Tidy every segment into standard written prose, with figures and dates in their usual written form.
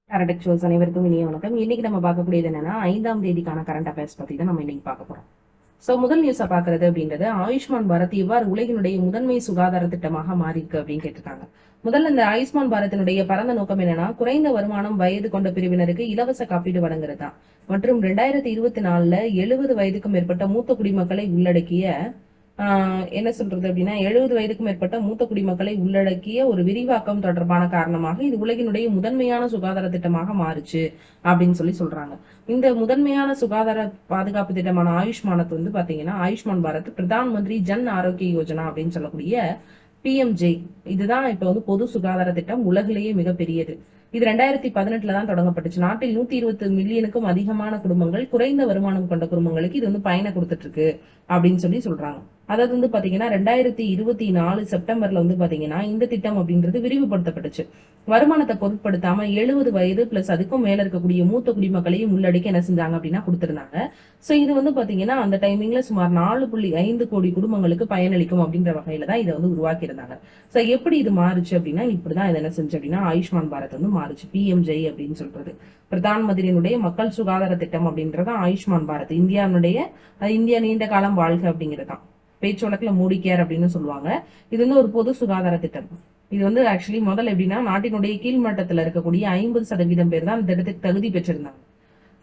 Current shows அனைவருக்கும் இனிய வணக்கம். இன்னைக்கு நம்ம பார்க்கக்கூடியது என்னன்னா 5ஆம் தேதிக்கான கரண்ட் அஃபேர்ஸ் பத்தி தான் நம்ம இன்னைக்கு பார்க்க போறோம். சோ முதல் நியூஸா பாக்குறது அப்படின்றது ஆயுஷ்மான் பாரத் இவ்வாறு உலகினுடைய முதன்மை சுகாதார திட்டமாக மாறி இருக்கு அப்படின்னு கேட்டிருக்காங்க. முதல்ல இந்த ஆயுஷ்மான் பாரத்தினுடைய பரந்த நோக்கம் என்னன்னா குறைந்த வருமானம் வயது கொண்ட பிரிவினருக்கு இலவச காப்பீடு வழங்குறது தான். மற்றும் 2024 70 வயதுக்கும் மேற்பட்ட மூத்த குடிமக்களை உள்ளடக்கிய என்ன சொல்றது அப்படின்னா 70 வயதுக்கும் மேற்பட்ட மூத்த குடிமக்களை உள்ளடக்கிய ஒரு விரிவாக்கம் தொடர்பான காரணமாக இது உலகினுடைய முதன்மையான சுகாதார திட்டமாக மாறுச்சு அப்படின்னு சொல்றாங்க. இந்த முதன்மையான சுகாதார பாதுகாப்பு திட்டமான ஆயுஷ்மானத்தை வந்து பாத்தீங்கன்னா ஆயுஷ்மான் பாரத் பிரதான் மந்திரி ஜன் ஆரோக்கிய யோஜனா அப்படின்னு சொல்லக்கூடிய PMJ இதுதான் இப்ப வந்து பொது சுகாதார திட்டம் உலகிலேயே மிகப்பெரியது. இது 2018 தான் தொடங்கப்பட்டுச்சு. நாட்டில் 120 மில்லியனுக்கும் அதிகமான குடும்பங்கள் குறைந்த வருமானம் கொண்ட குடும்பங்களுக்கு இது வந்து பயனை கொடுத்துட்டு இருக்கு அப்படின்னு சொல்றாங்க. அதாவது வந்து பாத்தீங்கன்னா 2024 செப்டம்பர்ல வந்து பாத்தீங்கன்னா இந்த திட்டம் அப்படின்றது விரிவுபடுத்தப்பட்டுச்சு. வருமானத்தை பொருட்படுத்தாம 70 வயது பிளஸ் அதுக்கும் மேல இருக்கக்கூடிய மூத்த குடிமக்களையும் உள்ளடக்கி என்ன செஞ்சாங்க அப்படின்னா கொடுத்திருந்தாங்க. சோ இது வந்து பாத்தீங்கன்னா அந்த டைமிங்ல சுமார் 4.5 கோடி குடும்பங்களுக்கு பயனளிக்கும் அப்படின்ற வகையில தான் இதை வந்து உருவாக்கி இருந்தாங்க. சோ எப்படி இது மாறுச்சு அப்படின்னா இப்படிதான் இது என்ன செஞ்சு அப்படின்னா ஆயுஷ்மான் பாரத் வந்து மாறுச்சு. PMJ அப்படின்னு சொல்றது பிரதான் மந்திரியினுடைய மக்கள் சுகாதார திட்டம் அப்படின்றத ஆயுஷ்மான் பாரத் இந்தியா நீண்ட காலம் வாழ்க அப்படிங்கிறதான் பேச்சு வழக்குல மோடி கேர் அப்படின்னு சொல்லுவாங்க. இது வந்து ஒரு பொது சுகாதார திட்டம். இது வந்து ஆக்சுவலி முதல்ல எப்படின்னா நாட்டினுடைய கீழ்மட்டத்துல இருக்கக்கூடிய 50% பேர் தான் இந்த திட்டத்துக்கு தகுதி பெற்றிருந்தாங்க.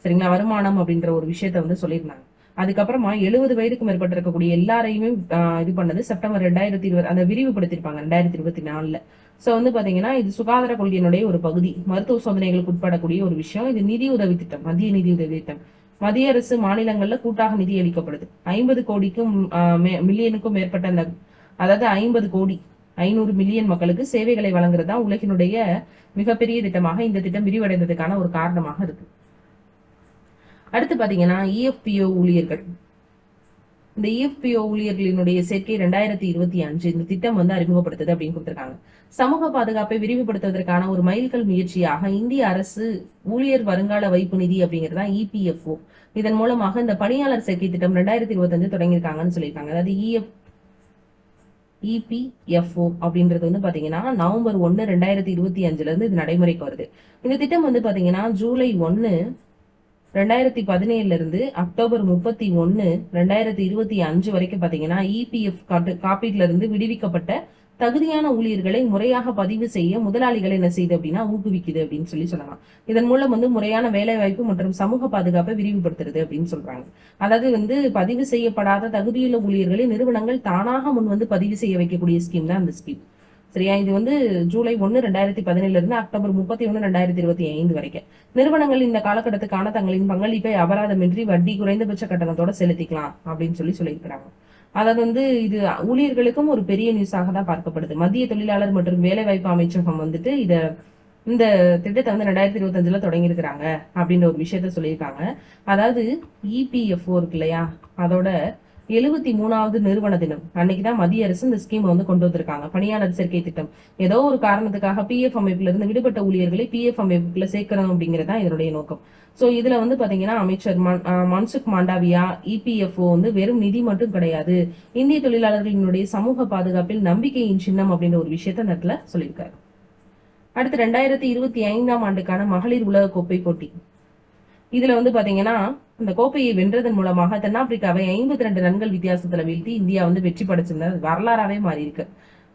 சரிங்களா, வருமானம் அப்படின்ற ஒரு விஷயத்த வந்து சொல்லியிருந்தாங்க. அதுக்கப்புறமா 70 வயதுக்கு மேற்பட்டு இருக்கக்கூடிய எல்லாரையுமே இது பண்ணது செப்டம்பர் 2020 அந்த விரிவுபடுத்திருப்பாங்க 2024. சோ வந்து பாத்தீங்கன்னா இது சுகாதார கொள்கையினுடைய ஒரு பகுதி. மருத்துவ சோதனைகளுக்கு உட்படக்கூடிய ஒரு விஷயம். இது நிதி உதவி திட்டம், மத்திய நிதி உதவி திட்டம். மத்திய அரசு மாநிலங்கள்ல கூட்டாக நிதி அளிக்கப்படுது. 50 கோடிக்கும் மில்லியனுக்கும் மேற்பட்ட அந்த அதாவது 50 கோடி 500 மில்லியன் மக்களுக்கு சேவைகளை வழங்குறதா உலகினுடைய மிகப்பெரிய திட்டமாக இந்த திட்டம் விரிவடைந்ததுக்கான ஒரு காரணமாக இருக்கு. அடுத்து பாத்தீங்கன்னா EFPO ஊழியர்கள். இந்த EFPO ஊழியர்களினுடைய சேர்க்கை 2025 இந்த திட்டம் வந்து அறிமுகப்படுத்துது அப்படின்னு கொடுத்திருக்காங்க. சமூக பாதுகாப்பை விரிவுபடுத்துவதற்கான ஒரு மைல்கல் முயற்சியாக இந்திய அரசு ஊழியர் வருங்கால வைப்பு நிதி அப்படிங்கிறதா EPFO. இதன் மூலமாக இந்த பணியாளர் சேர்க்கை திட்டம் 2025 தொடங்கியிருக்காங்கன்னு சொல்லியிருக்காங்க. அதாவது EPFO அப்படின்றது வந்து பாத்தீங்கன்னா நவம்பர் 1, 2025 இருந்து இது நடைமுறைக்கு வருது. இந்த திட்டம் வந்து பாத்தீங்கன்னா ஜூலை 1, 2017 இருந்து அக்டோபர் 31, 2025 வரைக்கும் பாத்தீங்கன்னா EPF காப்பீட்டுல இருந்து விடுவிக்கப்பட்ட தகுதியான ஊழியர்களை முறையாக பதிவு செய்ய முதலாளிகளை என்ன செய்யுது அப்படின்னா ஊக்குவிக்குது அப்படின்னு சொல்லலாம். இதன் மூலம் வந்து முறையான வேலை வாய்ப்பு மற்றும் சமூக பாதுகாப்பை விரிவுபடுத்துறது அப்படின்னு சொல்றாங்க. அதாவது வந்து பதிவு செய்யப்படாத தகுதியுள்ள ஊழியர்களை நிறுவனங்கள் தானாக முன் வந்து பதிவு செய்ய வைக்கக்கூடிய ஸ்கீம் தான் அந்த ஸ்கீம். சரியா, இது வந்து ஜூலை 1, 2017 இருந்து அக்டோபர் 31, 2025 வரைக்கும் நிறுவனங்கள் இந்த காலகட்டத்துக்கான தங்களின் பங்களிப்பை அபராதமின்றி வட்டி குறைந்தபட்ச கட்டணத்தோட செலுத்திக்கலாம் அப்படின்னு சொல்லியிருக்கிறாங்க. அதாவது வந்து இது ஊழியர்களுக்கும் ஒரு பெரிய நியூஸாக தான் பார்க்கப்படுது. மத்திய தொழிலாளர் மற்றும் வேலைவாய்ப்பு அமைச்சகம் வந்துட்டு இந்த திட்டத்தை வந்து 2025 தொடங்கி இருக்கிறாங்க அப்படின்ற ஒரு விஷயத்த சொல்லியிருக்காங்க. அதாவது EPFO இருக்கு இல்லையா, அதோட 73வது நிறுவன தினம் அன்னைக்குதான் மத்திய அரசு இந்த ஸ்கீம் வந்து கொண்டு வந்திருக்காங்க. பணியாளர் சேர்க்கை திட்டம் ஏதோ ஒரு காரணத்துக்காக PF அமைப்புல இருந்து விடுபட்ட ஊழியர்களை PF அமைப்புல சேர்க்கணும் அப்படிங்கறதா இதனுடைய நோக்கம். சோ இதுல வந்து பாத்தீங்கன்னா அமைச்சர் மன்சுக் மாண்டவியா EPFO வந்து வெறும் நிதி மட்டும் கிடையாது, இந்திய தொழிலாளர்களினுடைய சமூக பாதுகாப்பில் நம்பிக்கையின் சின்னம் அப்படின்ற ஒரு விஷயத்த அந்த இடத்துல சொல்லியிருக்காரு. அடுத்து 2025ஆம் ஆண்டுக்கான மகளிர் உலக கோப்பை போட்டி. இதுல வந்து பாத்தீங்கன்னா இந்த கோப்பையை வென்றதன் மூலமாக தென்னாப்பிரிக்காவை 52 ரன்கள் வித்தியாசத்துல வீழ்த்தி இந்தியா வந்து வெற்றி படைச்சிருந்தது வரலாறாவே மாறி இருக்கு.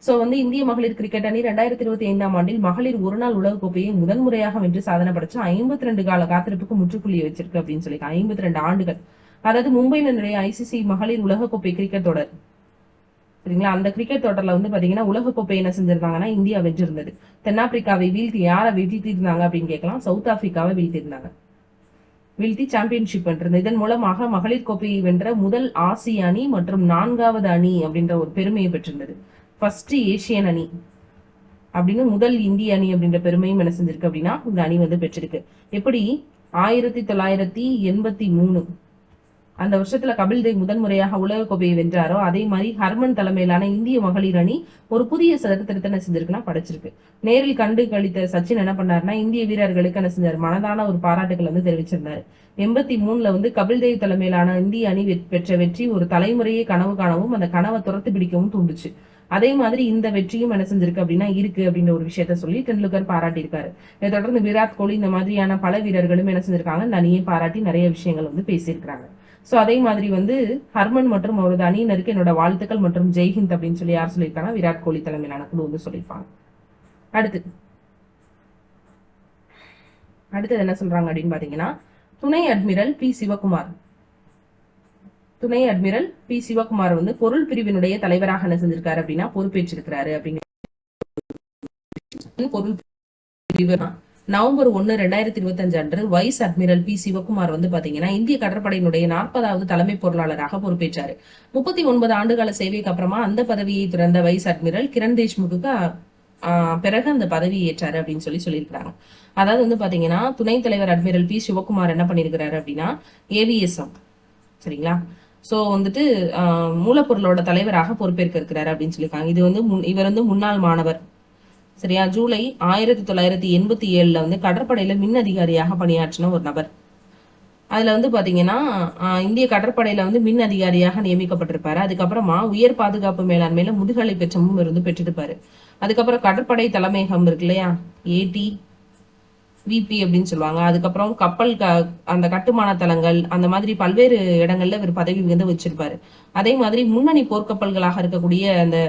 சோ வந்து இந்திய மகளிர் கிரிக்கெட் அணி 2025ஆம் ஆண்டில் மகளிர் ஒருநாள் உலக கோப்பையை முதன்முறையாக வென்று சாதனை படைச்சு 52 கால காத்திருப்புக்கு முற்றுப்புள்ளியை வச்சிருக்கு அப்படின்னு சொல்லி 52 ஆண்டுகள். அதாவது மும்பைல நிறைய ICC மகளிர் உலக கோப்பை கிரிக்கெட் தொடர் சரிங்களா, அந்த கிரிக்கெட் தொடர்ல வந்து பாத்தீங்கன்னா உலக கோப்பை என்ன செஞ்சிருந்தாங்கன்னா இந்தியா வென்றிருந்தது. தென்னாப்பிரிக்காவை வீழ்த்தி யாரை வீழ்த்தி இருந்தாங்க அப்படின்னு கேட்கலாம், சவுத் ஆப்பிரிக்காவை வீழ்த்தி சாம்பியன்ஷிப் வென்றிருந்தது. இதன் மூலமாக மகளிர் கோப்பையை வென்ற முதல் ஆசிய அணி மற்றும் 4வது அணி அப்படின்ற ஒரு பெருமையை பெற்றிருந்தது. ஃபர்ஸ்ட் ஏசியன் அணி அப்படின்னு முதல் இந்திய அணி அப்படின்ற பெருமையும் என்ன செஞ்சிருக்கு அப்படின்னா இந்த அணி வந்து பெற்றிருக்கு. எப்படி 1983 அந்த வருஷத்துல கபில் தேவ் முதன்முறையாக உலக கோப்பையை வென்றாரோ அதே மாதிரி ஹர்மன் தலைமையிலான இந்திய மகளிர் அணி ஒரு புதிய சரித்திரத்தை என்ன செஞ்சிருக்குன்னா படைச்சிருக்கு. நேரில் கண்டு கழித்த சச்சின் என்ன பண்ணாருன்னா இந்திய வீரர்களுக்கு என்ன செஞ்சாரு, மனதான ஒரு பாராட்டுகள் வந்து தெரிவிச்சிருந்தாரு. 83ல வந்து கபில் தேவ் தலைமையிலான இந்திய அணி பெற்ற வெற்றி ஒரு தலைமுறையை கனவு காணவும் அந்த கனவை துரத்து பிடிக்கவும் தூண்டுச்சு. அதே மாதிரி இந்த வெற்றியும் என்ன செஞ்சிருக்கு அப்படின்னா இருக்கு அப்படின்ற ஒரு விஷயத்த சொல்லி டெண்டுல்கர் பாராட்டியிருக்காரு. இதை தொடர்ந்து விராட் கோலி இந்த மாதிரியான பல வீரர்களும் என்ன செஞ்சிருக்காங்க, இந்த அணியை பாராட்டி நிறைய விஷயங்கள் வந்து பேசியிருக்காங்க. சோ அதே மாதிரி வந்து ஹர்மன் மற்றும் அவரது அணியினருக்கு என்னோட வாழ்த்துக்கள் மற்றும் ஜெய்ஹிந்த் அப்படின்னு சொல்லி யார் சொல்லியிருக்காங்க, விராட் கோலி தலைமையிலான குழு வந்து சொல்லியிருப்பாங்க. அடுத்தது என்ன சொல்றாங்க அப்படின்னு பாத்தீங்கன்னா, துணை அட்மிரல் பி சிவகுமார் வந்து பொருள் பிரிவினுடைய தலைவராக என்ன செஞ்சிருக்காரு அப்படின்னா பொறுப்பேற்றிருக்கிறாரு அப்படிங்கிற பொருள் பிரிவு நவம்பர் 1, 2025 அன்று வைஸ் அட்மிரல் பி சிவகுமார் வந்து பாத்தீங்கன்னா இந்திய கடற்படையினுடைய 40வது தலைமை பொருளாளராக பொறுப்பேற்றாரு. 39 ஆண்டுகால சேவைக்கு அப்புறமா அந்த பதவியை துறந்த வைஸ் அட்மிரல் கிரண் தேஷ்முக்கு பிறகு அந்த பதவியை ஏற்றாரு அப்படின்னு சொல்லியிருக்காங்க. அதாவது வந்து பாத்தீங்கன்னா துணைத் தலைவர் அட்மிரல் பி சிவகுமார் என்ன பண்ணிருக்கிறாரு அப்படின்னா ஏவிஎஸ்எம், சரிங்களா, சோ வந்துட்டு மூலப்பொருளோட தலைவராக பொறுப்பேற்க இருக்கிறாரு அப்படின்னு சொல்லியிருக்காங்க. இது வந்து இவர் வந்து முன்னாள் மாணவர், சரியா, ஜூலை 1987 வந்து கடற்படையில மின் அதிகாரியாக பணியாற்றின ஒரு நபர். அதுல வந்து பாத்தீங்கன்னா இந்திய கடற்படையில வந்து மின் அதிகாரியாக நியமிக்கப்பட்டிருப்பாரு. அதுக்கப்புறமா உயர் பாதுகாப்பு மேலாண்மையில முதுகலை பெற்றமும் இருந்து பெற்றிருப்பாரு. அதுக்கப்புறம் கடற்படை தலைமையகம் இருக்கு இல்லையா, ஏடி விபி அப்படின்னு சொல்லுவாங்க. அதுக்கப்புறம் கப்பல் அந்த கட்டுமான தளங்கள் அந்த மாதிரி பல்வேறு இடங்கள்ல இவர் பதவி வந்து வச்சிருப்பாரு. அதே மாதிரி முன்னணி போர்க்கப்பல்களாக இருக்கக்கூடிய அந்த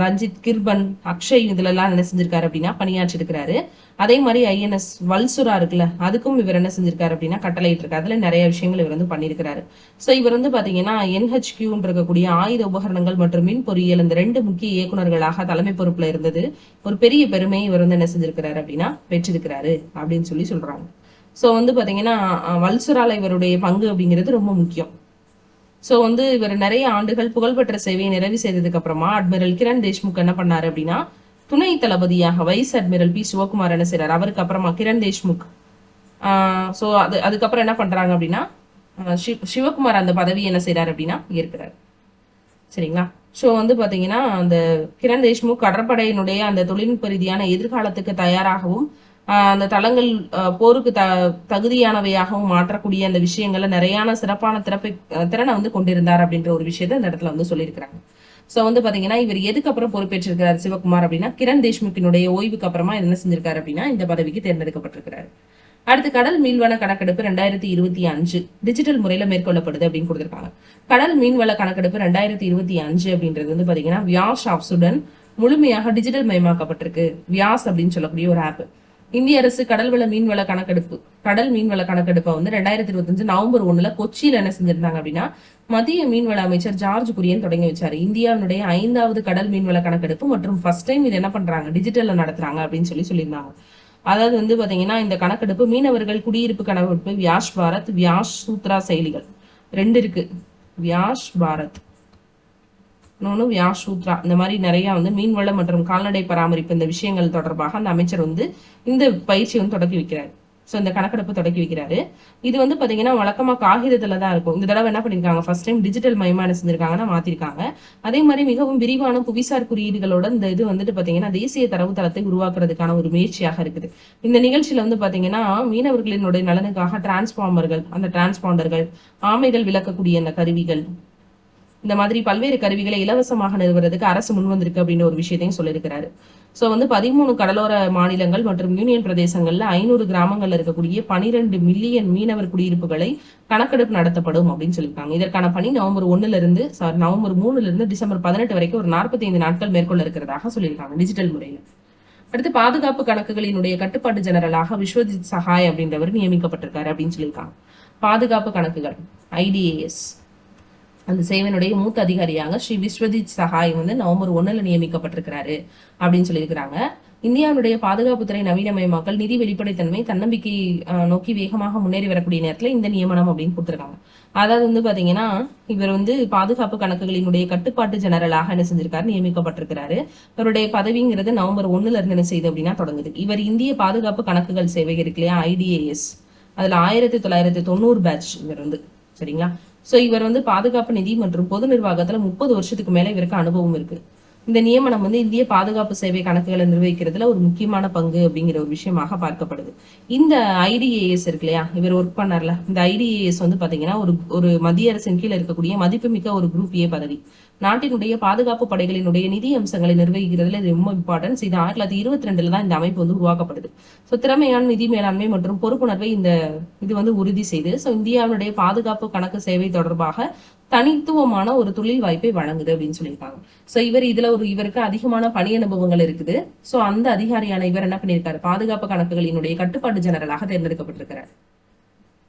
ரஞ்சித், கிர்பன், அக்ஷய் இதுல எல்லாம் என்ன செஞ்சிருக்காரு அப்படின்னா பணியாற்றி இருக்கிறாரு. அதே மாதிரி INS வல்சுரா இருக்குல்ல, அதுக்கும் இவர் என்ன செஞ்சிருக்காரு அப்படின்னா கட்டளையிட்டு இருக்காரு. அதுல நிறைய விஷயங்கள் இவர் வந்து பண்ணிருக்கிறாரு. சோ இவர் வந்து பாத்தீங்கன்னா NHQ இருக்கக்கூடிய ஆயுத உபகரணங்கள் மற்றும் மின் பொறியியல் இந்த 2 முக்கிய இயக்குநர்களாக தலைமை பொறுப்புல இருந்தது ஒரு பெரிய பெருமை இவர் வந்து என்ன செஞ்சிருக்கிறாரு அப்படின்னா பெற்றிருக்கிறாரு அப்படின்னு சொல்றாங்க. சோ வந்து பாத்தீங்கன்னா வல்சுரால இவருடைய பங்கு அப்படிங்கிறது ரொம்ப முக்கியம். சோ வந்து இவர் நிறைய ஆண்டுகள் புகழ்பெற்ற சேவையை நிறைவு செய்ததுக்கு அப்புறமா அட்மிரல் கிரண் தேஷ்முக் என்ன பண்ணாரு அப்படின்னா துணை தளபதியாக வைஸ் அட்மிரல் பி சிவகுமார் என்ன செய்யறாரு, அவருக்கு அப்புறமா கிரண் தேஷ்முக் சோ அதுக்கப்புறம் என்ன பண்றாங்க அப்படின்னா சிவகுமார் அந்த பதவி என்ன செய்யறாரு அப்படின்னா ஏற்கிறாரு, சரிங்களா. சோ வந்து பாத்தீங்கன்னா அந்த கிரண் தேஷ்முக் கடற்படையினுடைய அந்த தொழில்நுட்ப ரீதியான எதிர்காலத்துக்கு தயாராகவும் அந்த தளங்கள் போருக்கு தகுதியானவையாகவும் மாற்றக்கூடிய அந்த விஷயங்கள்ல நிறையான சிறப்பான திறனை வந்து கொண்டிருந்தார் அப்படின்ற ஒரு விஷயத்த இந்த இடத்துல வந்து சொல்லியிருக்கிறாங்க. சோ வந்து பாத்தீங்கன்னா இவர் எதுக்கு அப்புறம் பொறுப்பேற்றிருக்கிறார் சிவகுமார் அப்படின்னா கிரண் தேஷ்முக்கினுடைய ஓய்வுக்கு அப்புறமா என்ன செஞ்சிருக்காரு அப்படின்னா இந்த பதவிக்கு தேர்ந்தெடுக்கப்பட்டிருக்கிறாரு. அடுத்து கடல் மீன்வள கணக்கெடுப்பு 2025 டிஜிட்டல் முறையில மேற்கொள்ளப்படுது அப்படின்னு கொடுத்திருக்காங்க. கடல் மீன்வள கணக்கெடுப்பு 2025 அப்படின்றது வந்து பாத்தீங்கன்னா வியாஸ் ஆப்ஸுடன் முழுமையாக டிஜிட்டல் மயமாக்கப்பட்டிருக்கு. வியாஸ் அப்படின்னு சொல்லக்கூடிய ஒரு ஆப். இந்திய அரசு கடல் மீன்வள கணக்கெடுப்பை வந்து 2025 நவம்பர் 1 கொச்சியில என்ன செஞ்சிருந்தாங்க அப்படின்னா மத்திய மீன்வள அமைச்சர் ஜார்ஜ் குரியன் தொடங்கி வச்சாரு. இந்தியாவுடைய 5வது கடல் மீன்வள கணக்கெடுப்பு மற்றும் ஃபர்ஸ்ட் டைம் இது என்ன பண்றாங்க டிஜிட்டல்ல நடத்துறாங்க அப்படின்னு சொல்லியிருந்தாங்க. அதாவது வந்து பாத்தீங்கன்னா இந்த கணக்கெடுப்பு மீனவர்கள் குடியிருப்பு கணக்கெடுப்பு வியாஸ் பாரத், வியாஸ் சூத்ரா செயலிகள் 2 இருக்கு. வியாஸ் பாரத் இன்னொன்னு வியாஸ் சூத்ரா, இந்த மாதிரி நிறைய வந்து மீன்வளம் மற்றும் கால்நடை பராமரிப்பு இந்த விஷயங்கள் தொடர்பாக அந்த அமைச்சர் வந்து இந்த பயிற்சி வந்து தொடக்கி வைக்கிறாரு. சோ இந்த கணக்கெடுப்பு தொடக்கி வைக்கிறாரு. இது வந்து பாத்தீங்கன்னா வழக்கமா காகிதத்துல தான் இருக்கும். இந்த தடவை என்ன பண்ணிருக்காங்க, ஃபர்ஸ்ட் டைம் டிஜிட்டல் மயமா என்ன செஞ்சிருக்காங்கன்னா மாத்திருக்காங்க. அதே மாதிரி மிகவும் விரிவான புவிசார் குறியீடுகளோட இந்த இது வந்துட்டு பாத்தீங்கன்னா தேசிய தரவுத்தளத்தை உருவாக்குறதுக்கான ஒரு முயற்சியாக இருக்குது. இந்த நிகழ்ச்சியில வந்து பாத்தீங்கன்னா மீனவர்களினுடைய நலனுக்காக டிரான்ஸ்பாண்டர்கள், ஆமைகள் விளக்கக்கூடிய அந்த கருவிகள், இந்த மாதிரி பல்வேறு கருவிகளை இலவசமாக நிறுவனத்துக்கு அரசு முன்வந்திருக்கு அப்படின்னு ஒரு விஷயத்தையும் சொல்லியிருக்கிறாரு. சோ வந்து 13 கடலோர மாநிலங்கள் மற்றும் யூனியன் பிரதேசங்கள்ல 500 கிராமங்கள்ல இருக்கக்கூடிய 12 மில்லியன் மீனவர் குடியிருப்புகளை கணக்கெடுப்பு நடத்தப்படும் அப்படின்னு சொல்லியிருக்காங்க. இதற்கான பணி நவம்பர் 3 இருந்து டிசம்பர் 18 வரைக்கும் ஒரு 45 நாட்கள் மேற்கொள்ள இருக்கிறதாக சொல்லியிருக்காங்க டிஜிட்டல் முறையில. அடுத்து பாதுகாப்பு கணக்குகளினுடைய கட்டுப்பாட்டு ஜெனரலாக விஸ்வஜித் சஹாய் அப்படின்றவர் நியமிக்கப்பட்டிருக்காரு அப்படின்னு சொல்லியிருக்காங்க. பாதுகாப்பு கணக்குகள் IDAS அந்த சேவையினுடைய மூத்த அதிகாரியாக ஸ்ரீ விஸ்வஜித் சஹாய் வந்து நவம்பர் 1 நியமிக்கப்பட்டிருக்கிறாரு அப்படின்னு சொல்லியிருக்கிறாங்க. இந்தியாவுடைய பாதுகாப்புத்துறை நவீனமயமாக்கல், நிதி வெளிப்படைத்தன்மை, தன்னம்பிக்கை நோக்கி வேகமாக முன்னேறி வரக்கூடிய நேரத்துல இந்த நியமனம் அப்படின்னு கொடுத்திருக்காங்க. அதாவது வந்து பாத்தீங்கன்னா இவர் வந்து பாதுகாப்பு கணக்குகளினுடைய கட்டுப்பாட்டு ஜெனரலாக என்ன செஞ்சிருக்காரு, நியமிக்கப்பட்டிருக்கிறாரு. இவருடைய பதவிங்கிறது நவம்பர் 1 இருந்து என்ன செய்யுது அப்படின்னா தொடங்குது. இவர் இந்திய பாதுகாப்பு கணக்குகள் சேவை இருக்கு இல்லையா, IDAS, அதுல 1990 பேட்ச் இவர் வந்து, சரிங்களா. சோ இவர் வந்து பாதுகாப்பு நிதி மற்றும் பொது நிர்வாகத்துல 30 வருஷத்துக்கு மேல இவருக்கு அனுபவம் இருக்கு. இந்த நியமனம் வந்து இந்திய பாதுகாப்பு சேவை கணக்குகளை நிர்வகிக்கிறதுல ஒரு முக்கியமான பங்கு அப்படிங்கிற ஒரு விஷயமாக பார்க்கப்படுது. இந்த IDAS இருக்கு இல்லையா, இவர் ஒர்க் பண்ணார்ல, இந்த IDAS வந்து பாத்தீங்கன்னா ஒரு மத்திய அரசின் கீழே இருக்கக்கூடிய மதிப்புமிக்க ஒரு குரூப் ஏ பதவி. நாட்டினுடைய பாதுகாப்பு படைகளினுடைய நிதி அம்சங்களை நிர்வகிக்கிறதுல இது ரொம்ப இம்பார்ட்டன்ஸ். இது 1922 தான் இந்த அமைப்பு வந்து உருவாக்கப்படுது. ஸோ திறமையான நிதி மேலாண்மை மற்றும் பொறுப்புணர்வை இது வந்து உறுதி செய்து இந்தியாவுடைய பாதுகாப்பு கணக்கு சேவை தொடர்பாக தனித்துவமான ஒரு தொழில் வாய்ப்பை வழங்குது அப்படின்னு சொல்லியிருக்காங்க. சோ இவருக்கு அதிகமான பணி அனுபவங்கள் இருக்குது. சோ அந்த அதிகாரியான இவர் என்ன பண்ணியிருக்காரு, பாதுகாப்பு கணக்குகளினுடைய கட்டுப்பாட்டு ஜெனரலாக தேர்ந்தெடுக்கப்பட்டிருக்கிறார்.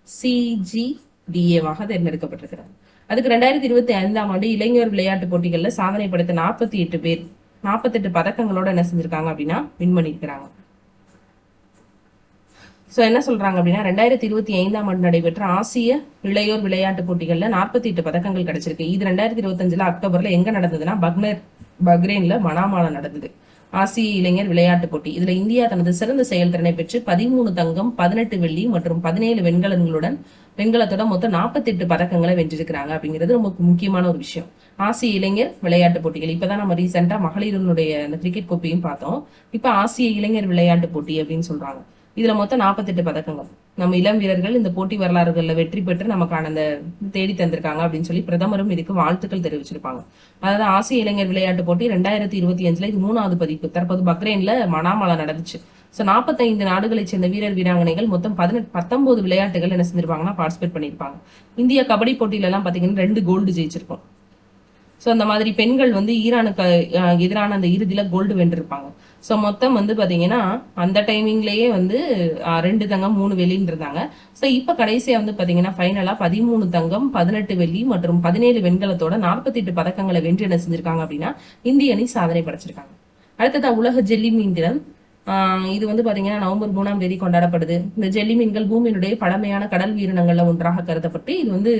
CGDA-வாக தேர்ந்தெடுக்கப்பட்டிருக்கிறார். அதுக்கு 2025ஆம் ஆண்டு இளைஞர் விளையாட்டு போட்டிகள்ல சாதனை படைத்த 48 பேர் 48 பதக்கங்களோட என்ன செஞ்சிருக்காங்க அப்படின்னா வின் பண்ணிருக்கிறாங்க. சோ என்ன சொல்றாங்க அப்படின்னா 2025ஆம் ஆண்டு நடைபெற்ற ஆசிய இளையோர் விளையாட்டு போட்டிகள்ல 48 பதக்கங்கள் கிடைச்சிருக்கு. இது 2025 அக்டோபர்ல எங்க நடந்ததுன்னா பக்ரைன்ல மனாமால நடந்தது ஆசிய இளைஞர் விளையாட்டு போட்டி. இதுல இந்தியா தனது சிறந்த செயல்திறனை பெற்று 13 தங்கம் 18 வெள்ளி மற்றும் 17 வெண்கலத்தோட மொத்தம் 48 பதக்கங்களை வென்றிருக்கிறாங்க அப்படிங்கிறது ரொம்ப முக்கியமான ஒரு விஷயம். ஆசிய இளைஞர் விளையாட்டு போட்டிகள் இப்பதான் நம்ம ரீசெண்டா மகளிருடைய அந்த கிரிக்கெட் கோப்பையும் பார்த்தோம். இப்ப ஆசிய இளைஞர் விளையாட்டு போட்டி அப்படின்னு சொல்றாங்க. இதுல மொத்தம் 48 பதக்கங்கள். நம்ம இளம் வீரர்கள் இந்த போட்டி வரலாறுகள்ல வெற்றி பெற்று நமக்கான அந்த தேடி தந்திருக்காங்க அப்படின்னு சொல்லி பிரதமரும் இதுக்கு வாழ்த்துக்கள் தெரிவிச்சிருப்பாங்க. அதாவது ஆசிய இளைஞர் விளையாட்டு போட்டி 2025 இது 3வது பதிப்பு. தற்போது பக்ரைன்ல மனாமால நடந்துச்சு. சோ 45 நாடுகளை சேர்ந்த வீராங்கனைகள் மொத்தம் 19 விளையாட்டுகள் என்ன செஞ்சிருப்பாங்கன்னா பார்ட்டிசிபேட் பண்ணிருப்பாங்க. இந்தியா கபடி போட்டியில எல்லாம் பாத்தீங்கன்னா 2 கோல்டு ஜெயிச்சிருக்கோம். சோ அந்த மாதிரி பெண்கள் வந்து ஈரானுக்கு எதிரான அந்த இறுதியில கோல்டு வென்றிருப்பாங்க. சோ மொத்தம் வந்து பாத்தீங்கன்னா அந்த டைமிங்லயே வந்து 2 தங்கம் 3 வெள்ளின்னு இருந்தாங்க. சோ இப்ப கடைசியா வந்து பாத்தீங்கன்னா ஃபைனலா 13 தங்கம் 18 வெள்ளி மற்றும் 17 வெண்கலத்தோட 48 பதக்கங்களை வென்று என்ன செஞ்சிருக்காங்க அப்படின்னா இந்திய அணி சாதனை படைச்சிருக்காங்க. அடுத்ததா உலக ஜெல்லி மீன் தினம். இது வந்து பாத்தீங்கன்னா நவம்பர் 3ஆம் தேதி கொண்டாடப்படுது. இந்த ஜெல்லி மீன்கள் பூமியினுடைய பழமையான கடல் உயிரினங்கள்ல ஒன்றாக கருதப்பட்டு இது வந்து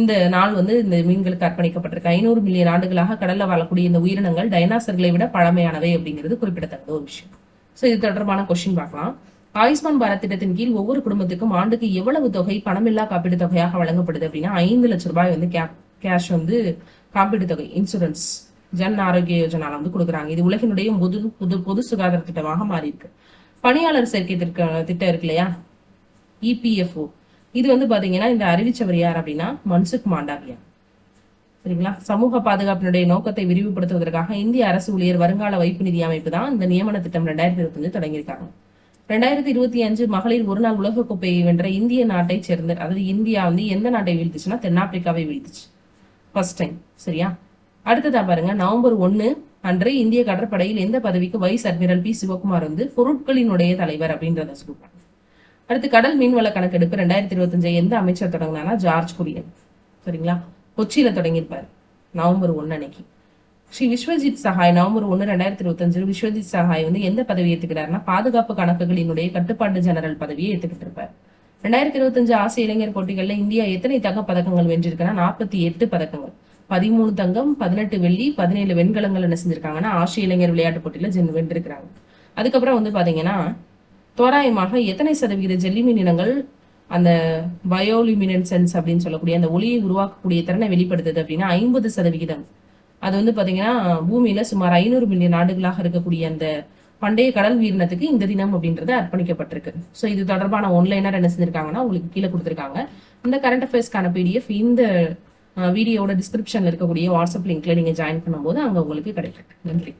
இந்த நாள் வந்து இந்த மீன்களுக்கு அர்ப்பணிக்கப்பட்டிருக்கு. 500 மில்லியன் ஆண்டுகளாக கடல்ல வாழக்கூடிய இந்த உயிரினங்கள் டைனாசர்களை விட பழமையானவை அப்படிங்கிறது குறிப்பிடத்தக்க ஒரு விஷயம். சோ இது தொடர்பான கொஸ்டின் பார்க்கலாம். ஆயுஷ்மான் பாரத் திட்டத்தின் கீழ் ஒவ்வொரு குடும்பத்துக்கும் ஆண்டுக்கு எவ்வளவு தொகை பணமில்லா காப்பீடு தொகையாக வழங்கப்படுது அப்படின்னா 5 லட்சம் ரூபாய் வந்து கேஷ் வந்து காப்பீடு தொகை இன்சூரன்ஸ் ஜன் ஆரோக்கிய யோஜனால வந்து கொடுக்குறாங்க. இது உலகினுடைய பொது சுகாதார திட்டமாக மாறி இருக்கு. பணியாளர் சேர்க்கை திட்டம் இருக்கு இல்லையா, EPFO. இது வந்து பாத்தீங்கன்னா இந்த அறிவிச்சவர் யார் அப்படின்னா மன்சுக் மாண்டவியா. சரிங்களா. சமூக பாதுகாப்பினுடைய நோக்கத்தை விரிவுபடுத்துவதற்காக இந்திய அரசு ஊழியர் வருங்கால வைப்பு நிதி அமைப்பு தான் இந்த நியமன திட்டம் 2025 தொடங்கியிருக்காங்க. 2025 மகளிர் ஒருநாள் உலக கோப்பையை வென்ற இந்திய நாட்டை சேர்ந்த, அதாவது இந்தியா வந்து எந்த நாட்டை வீழ்த்துச்சுன்னா தென்னாப்பிரிக்காவை வீழ்த்துச்சு ஃபர்ஸ்ட் டைம். சரியா. அடுத்ததா பாருங்க, நவம்பர் 1 அன்று இந்திய கடற்படையில் எந்த பதவிக்கு வைஸ் அட்மிரல் P சிவகுமார் வந்து பொருட்களினுடைய தலைவர் அப்படின்றத சொல்றாங்க. அடுத்து கடல் மீன்வள கணக்கெடுப்பு 2025 எந்த அமைச்சர் தொடங்கினா ஜார்ஜ் குரியன். சரிங்களா. கொச்சியில தொடங்கியிருப்பாரு நவம்பர் 1 அன்னைக்கு. ஸ்ரீ விஸ்வஜித் சகாய் நவம்பர் 1 2025 விஸ்வஜித் சகாய் வந்து எந்த பதவி ஏத்துக்கிறாருன்னா பாதுகாப்பு கணக்குகளினுடைய கட்டுப்பாட்டு ஜெனரல் பதவியை ஏத்துக்கிட்டு இருப்பாரு. 2025 ஆசிய இளைஞர் போட்டிகள்ல இந்தியா எத்தனை தங்க பதக்கங்கள் வென்றிருக்குன்னா 48 பதக்கங்கள். 13 தங்கம் 18 வெள்ளி 17 வெண்கலங்கள் என்ன செஞ்சிருக்காங்கன்னா ஆசிய இளைஞர் விளையாட்டு போட்டியில வென்றிருக்கிறாங்க. அதுக்கப்புறம் வந்து பாத்தீங்கன்னா தோராயமாக எத்தனை சதவீத ஜெல்லி மீன் இனங்கள் அந்த பயோலிமினன்சன்ஸ் அப்படின்னு சொல்லக்கூடிய அந்த ஒளியை உருவாக்கக்கூடிய திறனை வெளிப்படுத்துது அப்படின்னா 50%. அது வந்து பாத்தீங்கன்னா பூமியில சுமார் 500 மில்லியன் ஆண்டுகளாக இருக்கக்கூடிய அந்த பண்டைய கடல் உயிரினத்துக்கு இந்த தினம் அப்படின்றது அர்ப்பணிக்கப்பட்டிருக்கு. சோ இது தொடர்பான ஒன்லைனர் என்ன செஞ்சிருக்காங்கன்னா உங்களுக்கு கீழே கொடுத்திருக்காங்க. இந்த கரண்ட் அஃபேர்ஸ்க்கான PDF இந்த வீடியோட டிஸ்கிரிப்ஷன்ல இருக்கக்கூடிய வாட்ஸ்அப் லிங்க்ல நீங்க ஜாயின் பண்ணும்போது அங்க உங்களுக்கு கிடைக்கும். நன்றி.